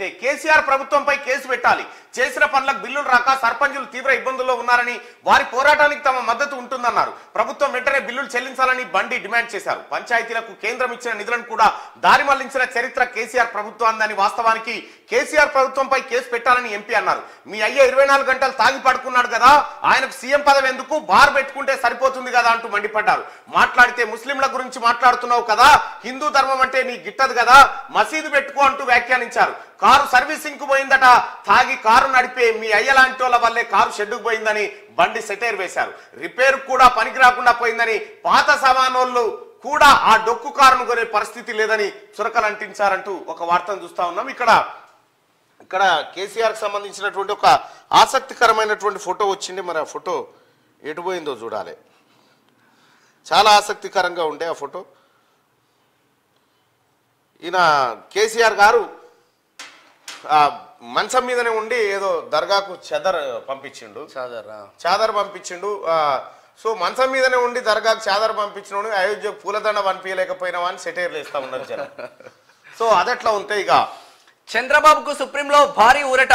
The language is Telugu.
అయితే కేసీఆర్ ప్రభుత్వంపై కేసు పెట్టాలి, చేసిన పనులకు బిల్లులు రాక సర్పంచులు తీవ్ర ఇబ్బందుల్లో ఉన్నారని, వారి పోరాటానికి తమ మద్దతు ఉంటుందన్నారు. ప్రభుత్వం వెంటనే బిల్లులు చెల్లించాలని బండి డిమాండ్ చేశారు. పంచాయతీలకు కేంద్రం ఇచ్చిన నిధులను కూడా దారి మళ్లించిన చరిత్ర కేసీఆర్ ప్రభుత్వాన్ని, వాస్తవానికి కేసీఆర్ ప్రభుత్వంపై కేసు పెట్టాలని ఎంపీ అన్నారు. మీ అయ్య 24 గంటలు తాగి పడుకున్నాడు కదా, ఆయనకు సీఎం పదవి ఎందుకు, బార్ పెట్టుకుంటే సరిపోతుంది కదా అంటూ మండిపడ్డారు. మాట్లాడితే ముస్లింల గురించి మాట్లాడుతున్నావు కదా, హిందూ ధర్మం అంటే నీ గిట్టదు కదా, మసీదు పెట్టుకో అంటూ వ్యాఖ్యానించారు. కారు సర్వీసింగ్ కు పోయిందట, తాగి కారు నడిపే మీ అయ్య లాంటి వాళ్ళ వల్లే కారు షెడ్డుకు పోయిందని బండి సెటైర్ వేశారు. రిపేర్ కూడా పనికి రాకుండా పోయిందని, పాత సామానోళ్ళు కూడా ఆ డొక్కు కారును కొనే పరిస్థితి లేదని చురకలు అంటించారంటూ ఒక వార్తను చూస్తా ఉన్నాం. ఇక్కడ కేసీఆర్కి సంబంధించినటువంటి ఒక ఆసక్తికరమైనటువంటి ఫోటో వచ్చింది. మరి ఆ ఫోటో ఎటు పోయిందో చూడాలి. చాలా ఆసక్తికరంగా ఉండే ఆ ఫోటో. ఈయన కేసీఆర్ గారు మంచం మీదనే ఉండి ఏదో దర్గాకు చాదర్ పంపించిండు. సో మంచం మీదనే ఉండి దర్గాకు చాదర్ పంపించిన అయోధ్య పూలదండ పంపించలేకపోయినావా అని సెటైర్లు వేస్తా ఉన్నారు జనం. సో అదట్లా ఉంటే ఇక చంద్రబాబుకు సుప్రీంలో భారీ ఊరట.